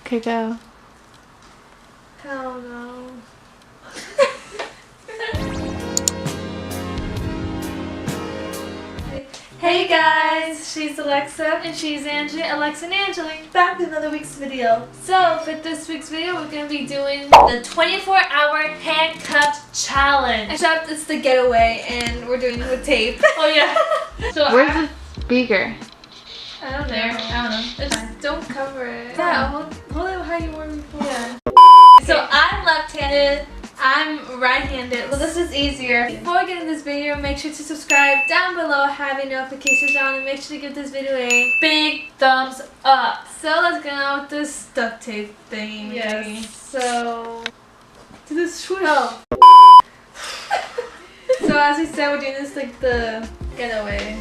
Okay, go. Hell no. Hey guys, she's Alexa And she's Angie, Alexa and Angeli. back with another week's video. So, for this week's video, we're going to be doing the 24-hour handcuff challenge. Except it's the getaway and we're doing it with tape. Oh yeah. So Where's the speaker? I don't know. I don't know. Just don't cover it. Yeah. Hold it how you were before. Yeah. So I'm left-handed. I'm right-handed. Well, this is easier. Before we get into this video, make sure to subscribe down below, have your notifications on, and make sure to give this video a big thumbs up. So let's get on with this duct tape thing. Yes. So, Do this switch. oh. So as we said, we're doing this like the getaway.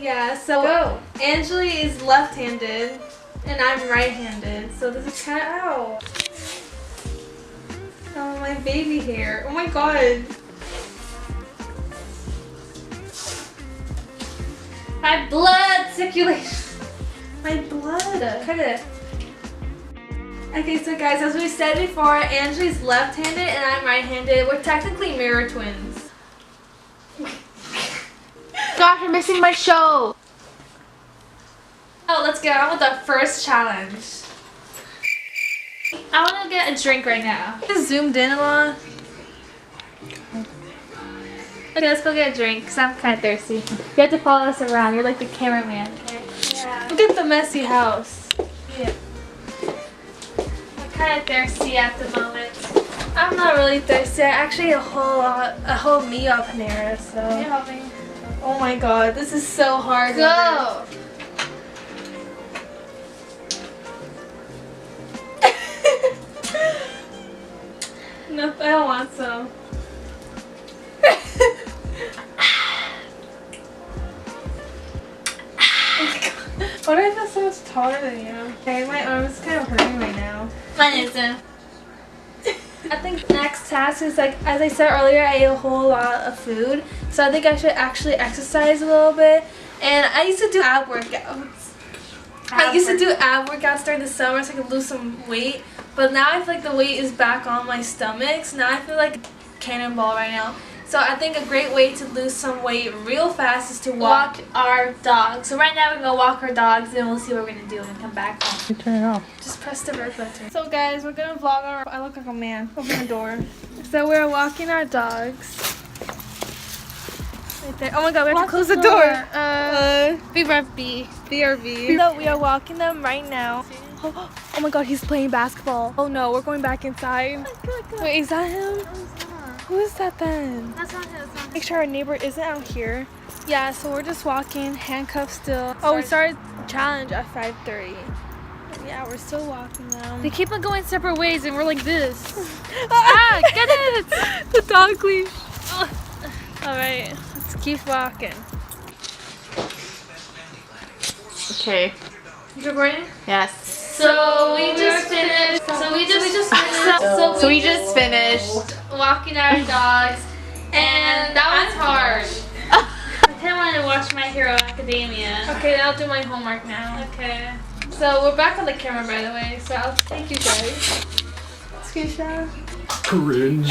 Yeah. So Go. Angeli is left-handed, and I'm right-handed. So this is kind of ow. Oh, my baby hair. Oh my god. My blood circulation. My blood. Cut it. Okay, so guys, as we said before, Angeli's left-handed and I'm right-handed. We're technically mirror twins. Gosh, I'm missing my show. Oh, let's get on with our first challenge. I want to get a drink right now. Just zoomed in a lot. Okay, let's go get a drink because I'm kind of thirsty. You have to follow us around. You're like the cameraman, okay? Yeah. Look at the messy house. Yeah. I'm kind of thirsty at the moment. I'm not really thirsty. I actually ate a whole meal of Panera, so. Can you help me? Oh my god, this is so hard. Go! No, I don't want some. Why do I feel so much taller than you? Okay, my arm's kind of hurting right now. Mine isn't. I think next task is like, as I said earlier, I ate a whole lot of food. So I think I should actually exercise a little bit. And I used to do ab workouts. I used to do ab workouts during the summer so I could lose some weight. But now I feel like the weight is back on my stomach. So now I feel like a cannonball right now. So I think a great way to lose some weight real fast is to walk Our dog. So right now we're going to walk our dogs and we'll see what we're going to do and come back home. You turn it off. Just press the red button. So guys, we're gonna vlog our. I look like a man. Open the door. So we're walking our dogs. Right there. Oh my god, we have to close the door. BRB. BRB. So we are walking them right now. Oh my god, he's playing basketball. Oh no, we're going back inside. Wait, is that him? Who is that then? That's not him. Make sure our neighbor isn't out here. Yeah, so we're just walking, handcuffed still. Oh, we started challenge at 5:30. Yeah, we're still walking now. They keep on going separate ways and we're like this. Ah, Get it! the dog leash. Alright, let's keep walking. Okay. You recording? Yes. So we just finished. So we just finished. walking our dogs, and that was hard. I kind of wanted to watch My Hero Academia. Okay, I'll do my homework now. Okay. So we're back on the camera, by the way. So I'll take you guys. Screenshot. Cringe.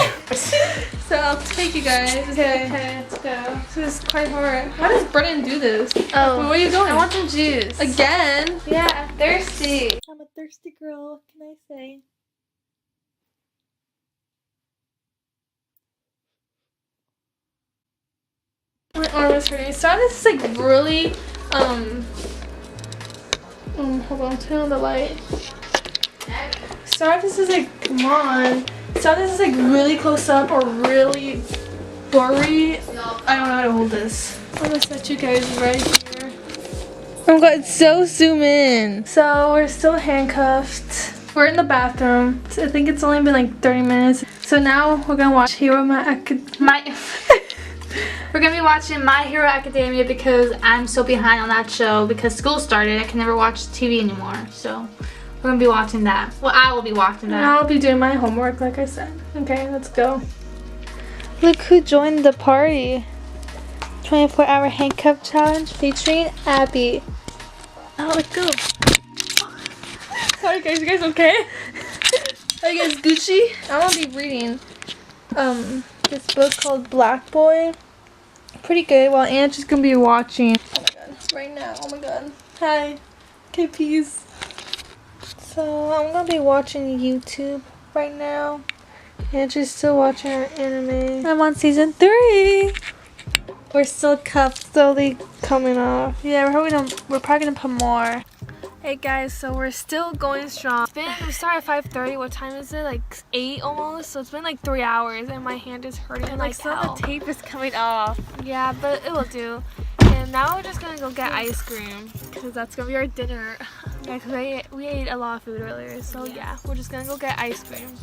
So I'll take you guys. Okay, let's go. This is quite hard. How does Brennan do this? Oh, Where are you going? I want some juice. Again? Yeah, I'm thirsty. I'm a thirsty girl. What can I say? My arm is hurting. So this is like really, hold on, turn on the light. Sorry if this is like, come on. Sorry if this is like really close up or really blurry. I don't know how to hold this. I'm gonna set you guys right here. Oh my god, it's so zoom in. So we're still handcuffed. We're in the bathroom. So I think it's only been like 30 minutes. So now we're gonna watch Hero We're gonna be watching My Hero Academia because I'm so behind on that show because school started. I can never watch TV anymore. So we're gonna be watching that. Well, I will be watching And that. I'll be doing my homework, like I said. Okay, let's go. Look who joined the party. 24-hour handcuff challenge featuring Abby. Oh, let's go. Sorry guys, you guys okay? Are you guys Gucci? I'm gonna be reading this book called Black Boy. Pretty good. While Aunt's just gonna be watching. Oh my god, right now. Oh my god. Hi. Okay, peace. So I'm gonna be watching YouTube right now. And she's still watching her anime. I'm on season 3. We're still cuffed, slowly coming off. Yeah, we're probably gonna put more. Hey guys, so we're still going strong. We started at 5:30. What time is it? Like 8 almost. So it's been like 3 hours, and my hand is hurting. And like some of the tape is coming off. Yeah, but it will do. And now we're just gonna go get ice cream because that's gonna be our dinner. Yeah, because we ate a lot of food earlier. So yeah, we're just gonna go get ice cream.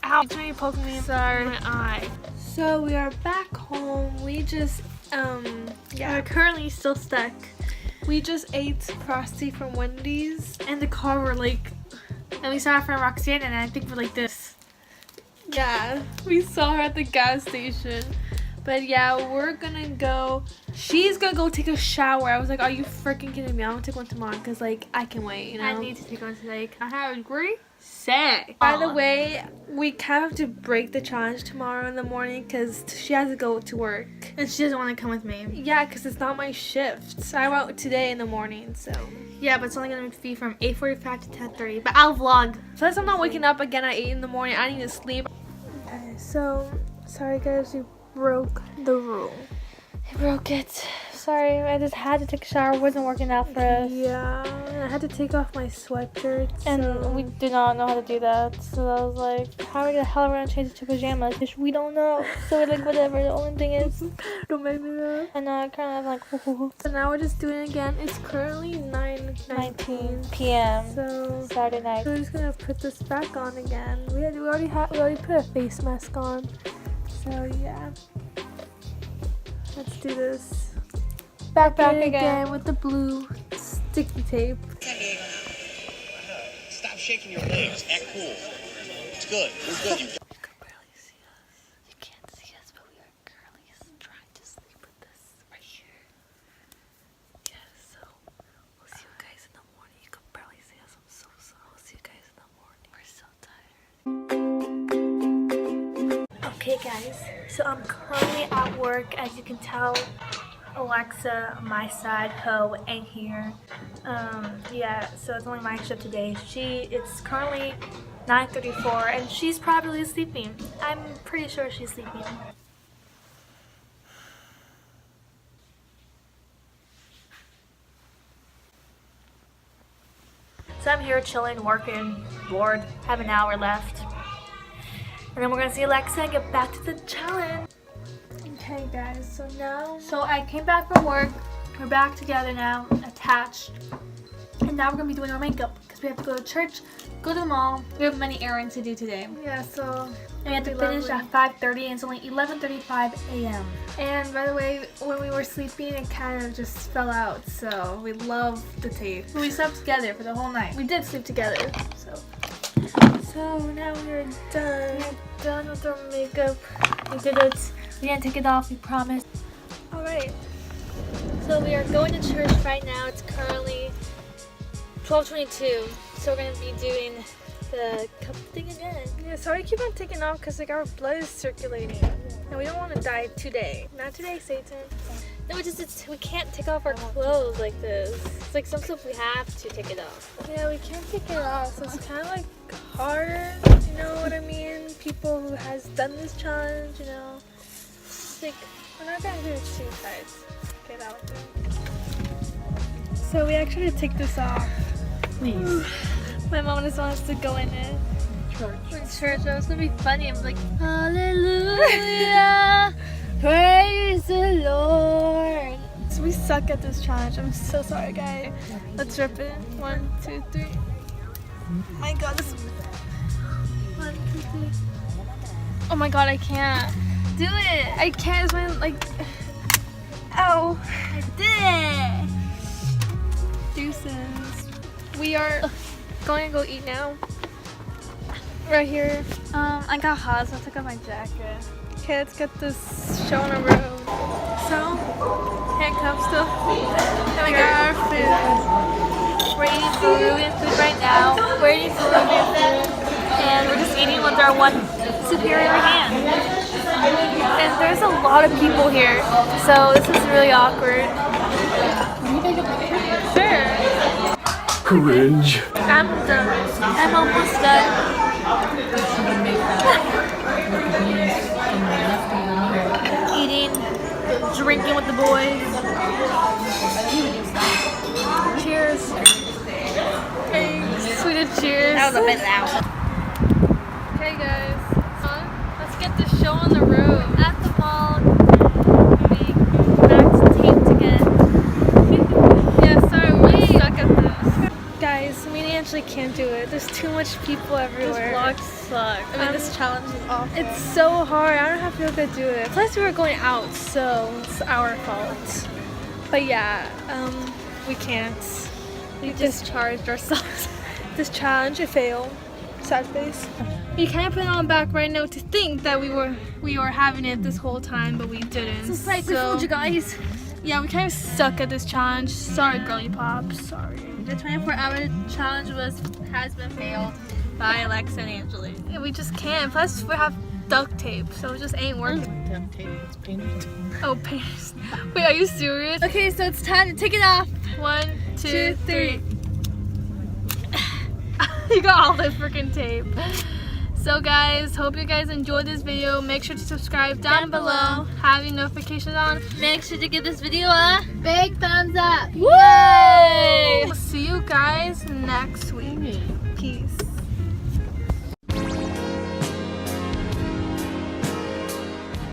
Ow! You're poking me in my eye. So we are back home. We just we're currently still stuck. We just ate Frosty from Wendy's. And the car were like, and we saw our friend Roxanne, and I think we're like this. Yeah, we saw her at the gas station. But yeah, we're gonna go. She's gonna go take a shower. I was like, are you freaking kidding me? I'm gonna take one tomorrow because like I can wait, you know? I need to take one today. I have a great say. By the way, we kind of have to break the challenge tomorrow in the morning because she has to go to work. And she doesn't want to come with me. Yeah, because it's not my shift. So I went today in the morning, so. Yeah, but it's only gonna be from 8:45 to 10:30. But I'll vlog. Plus I'm not waking up again at 8 in the morning. I need to sleep. Okay, so sorry guys, we broke the rule. I broke it. Sorry, I just had to take a shower. It wasn't working out for us. Yeah, and I had to take off my sweatshirt. And we did not know how to do that. So I was like, how are we the hell are we gonna change it to pajamas? We don't know. So we're like, whatever. The only thing is, don't make me laugh. And I kind of like, so now we're just doing it again. It's currently 9:19 p.m. So Saturday night. So we're just gonna put this back on again. We already put a face mask on. So yeah. Let's do this. Back again with the blue sticky tape. Stop shaking your legs. Act cool. It's good. It's good. You can barely see us. You can't see us, but we are currently trying to sleep with this right here. Yeah, so we'll see you guys in the morning. You can barely see us. I'm so sorry. We'll see you guys in the morning. We're so tired. Okay, guys. So I'm currently at work, as you can tell. Alexa, my side, Ho, ain't here. Yeah, so it's only my shift today. It's currently 9:34 and she's probably sleeping. I'm pretty sure she's sleeping. So I'm here chilling, working, bored, have an hour left. And then we're gonna see Alexa and get back to the challenge. Okay guys, so I came back from work. We're back together now, attached. And now we're gonna be doing our makeup because we have to go to church, go to the mall. We have many errands to do today. Yeah, so and we have to finish at 5:30 and it's only 11:35 a.m. And by the way, when we were sleeping, it kind of just fell out. So we love the tape. We slept together for the whole night. We did sleep together. So now we're done. We're done with our makeup. We did it. We didn't take it off, we promise. Alright, so we are going to church right now. It's currently 12:22, so we're going to be doing the cup thing again. Yeah, so I keep on taking off because like our blood is circulating. And we don't want to die today. Not today, Satan. No, we can't take off our clothes like this. It's like some stuff we have to take it off. Yeah, we can't take it off, so it's kind of like hard, you know what I mean? People who has done this challenge, you know. Like, we're not gonna do it too tight. Get out there. So we actually have to take this off. Please. My mom just wants to go in it. Church. That was gonna be funny. I'm like, hallelujah, praise the Lord. So we suck at this challenge. I'm so sorry, guys. Let's rip it. 1, 2, 3. My God, this. 1, 2, 3. Oh my God, I can't. Do it! I can't, it's my, like, ow! I did it! Deuces. We are going to go eat now. Right here. I got hot, so I took off my jacket. Okay, let's get this show on the road. So, handcuffs still. And we got our food. We're eating food right now. We're eating food, and we're just eating with our one superior hand. And there's a lot of people here, so this is really awkward. Sure. Cringe. I'm done. I'm almost done. Eating, drinking with the boys. Cheers. Hey, sweet cheers. That was a bit loud. Okay, guys. Let's get this show on the road. At the mall, we Max taped again. Yeah, sorry, we're stuck at this. Guys, we actually can't do it. There's too much people everywhere. This vlog sucks. I mean, this challenge is awful. It's so hard. I don't have to feel good to do it. Plus, we were going out, so it's our fault. But yeah, we can't. We discharged ourselves. This challenge, it failed. Sad face. We kind of put it on back right now to think that we were having it this whole time, but we didn't. So we fooled you guys. Yeah, we kind of suck at this challenge. Sorry, girly pop. Sorry. The 24-hour challenge has been failed by Alexa and Angela. Yeah, we just can't. Plus, we have duct tape, so it just ain't working. Duct tape, it's painted. Oh, painters. Wait, are you serious? Okay, so it's time to take it off. 1, 2, 3. You got all the freaking tape. So guys, hope you guys enjoyed this video. Make sure to subscribe down below. Have your notifications on. Make sure to give this video a big thumbs up. Yay! We'll see you guys next week. Peace.